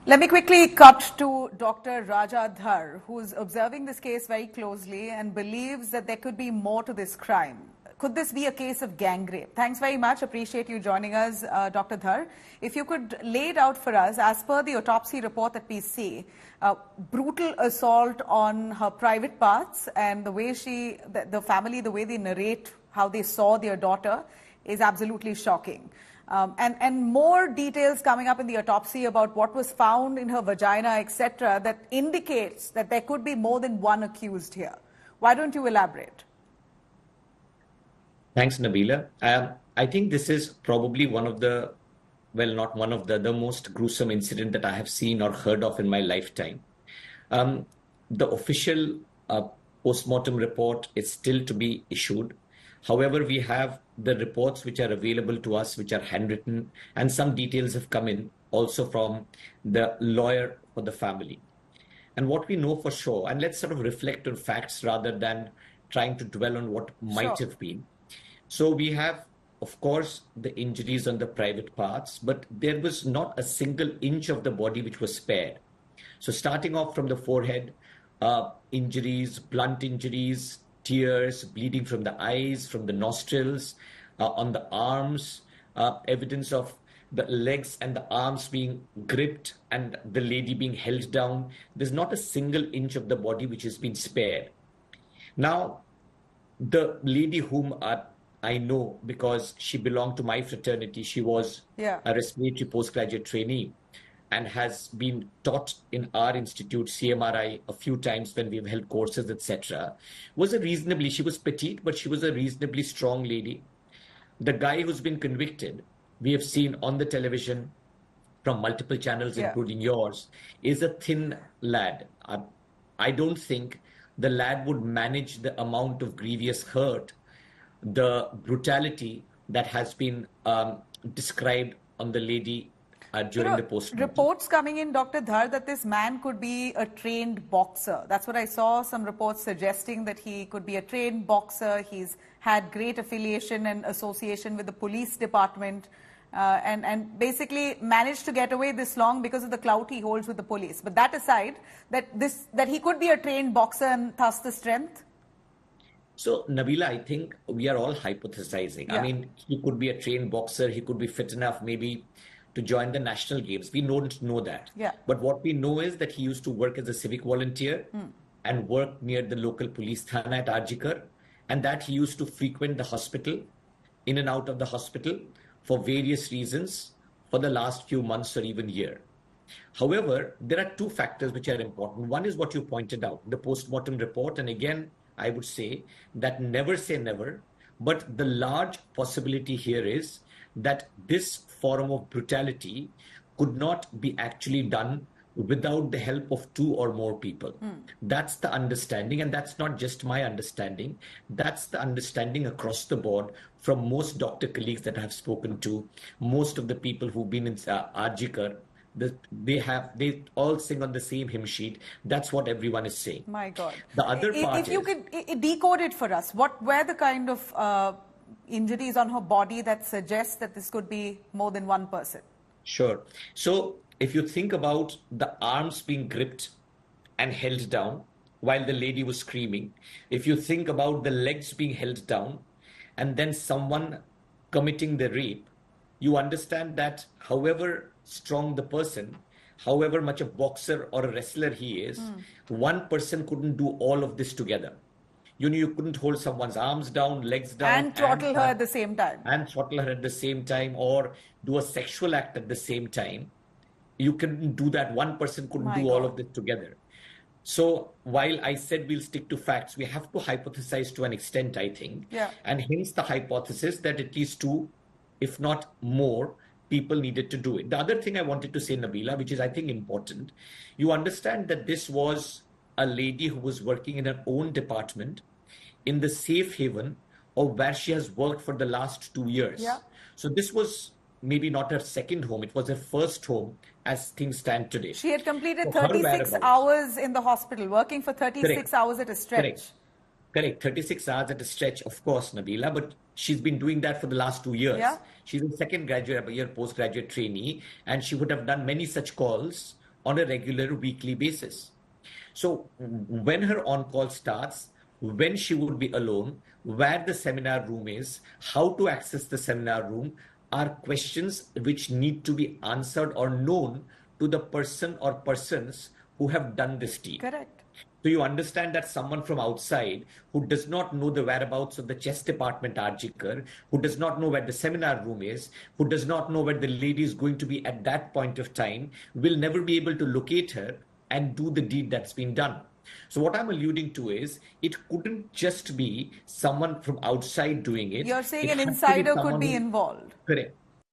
Let me quickly cut to Dr. Raja Dhar, who's observing this case very closely and believes that there could be more to this crime. Could this be a case of gangrape? Thanks very much. Appreciate you joining us, Dr. Dhar. If you could lay it out for us, as per the autopsy report that we see, brutal assault on her private parts, and the way the family, the way they narrate how they saw their daughter is absolutely shocking. And more details coming up in the autopsy about what was found in her vagina, etc., that indicates that there could be more than one accused here. Why don't you elaborate? Thanks, Nabila. I think this is probably one of the, well, not one of the most gruesome incident that I have seen or heard of in my lifetime. The official post-mortem report is still to be issued. However, we have the reports which are available to us, which are handwritten, and some details have come in also from the lawyer for the family. And what we know for sure, and let's sort of reflect on facts rather than trying to dwell on what might have been. So we have, of course, the injuries on the private parts, but there was not a single inch of the body which was spared. So starting off from the forehead, injuries, blunt injuries, tears, bleeding from the eyes, from the nostrils, on the arms, evidence of the legs and the arms being gripped and the lady being held down. There's not a single inch of the body which has been spared. Now, the lady whom I know because she belonged to my fraternity, she was a respiratory postgraduate trainee and has been taught in our institute, CMRI, a few times when we've held courses, etc. She was petite, but she was a reasonably strong lady. The guy who's been convicted, we have seen on the television from multiple channels, including yours, is a thin lad. I don't think the lad would manage the amount of grievous hurt, the brutality that has been described on the lady during the post-mortem. Reports coming in, Dr. Dhar, that this man could be a trained boxer. That's what I saw, some reports suggesting that he could be a trained boxer. He's had great affiliation and association with the police department and basically managed to get away this long because of the clout he holds with the police. But that aside, that he could be a trained boxer and thus the strength? So, Nabila, I think we are all hypothesizing. I mean, he could be a trained boxer. He could be fit enough maybe to join the national games. We don't know that. But what we know is that he used to work as a civic volunteer and work near the local police thana at Arjikar, and that he used to frequent the hospital, in and out of the hospital for various reasons for the last few months or even year. However, there are two factors which are important. One is what you pointed out, the post-mortem report. And again, I would say that never say never, but the large possibility here is that this form of brutality could not be actually done without the help of two or more people. That's the understanding, and that's not just my understanding. That's the understanding across the board from most doctor colleagues that I have spoken to, most of the people who've been in Arjikar. They all sing on the same hymn sheet. That's what everyone is saying. My God. The other part if you could decode it for us, what were the kind of injuries on her body that suggest that this could be more than one person? Sure. So if you think about the arms being gripped and held down while the lady was screaming, if you think about the legs being held down and then someone committing the rape, you understand that however strong the person, however much a boxer or a wrestler he is, one person couldn't do all of this together. You couldn't hold someone's arms down, legs down. And throttle her at the same time. And throttle her at the same time, or do a sexual act at the same time. You couldn't do that. One person couldn't do all of this together. So while I said we'll stick to facts, we have to hypothesize to an extent, I think. And hence the hypothesis that at least two, if not more, people needed to do it. The other thing I wanted to say, Nabila, which is I think important, you understand that this was a lady who was working in her own department in the safe haven of where she has worked for the last 2 years. So this was maybe not her second home, it was her first home as things stand today. She had completed 36 hours in the hospital, working for 36 hours at a stretch. Correct. 36 hours at a stretch, of course, Nabila, but she's been doing that for the last 2 years. She's a second graduate, year postgraduate trainee, and she would have done many such calls on a regular weekly basis. So when her on-call starts, when she would be alone, where the seminar room is, how to access the seminar room are questions which need to be answered or known to the person or persons who have done this deed. Correct. So you understand that someone from outside who does not know the whereabouts of the chess department Arjikar, who does not know where the seminar room is, who does not know where the lady is going to be at that point of time, will never be able to locate her and do the deed that's been done. So what I'm alluding to is it couldn't just be someone from outside doing it. You're saying It an had to be insider could someone be who, involved. correct.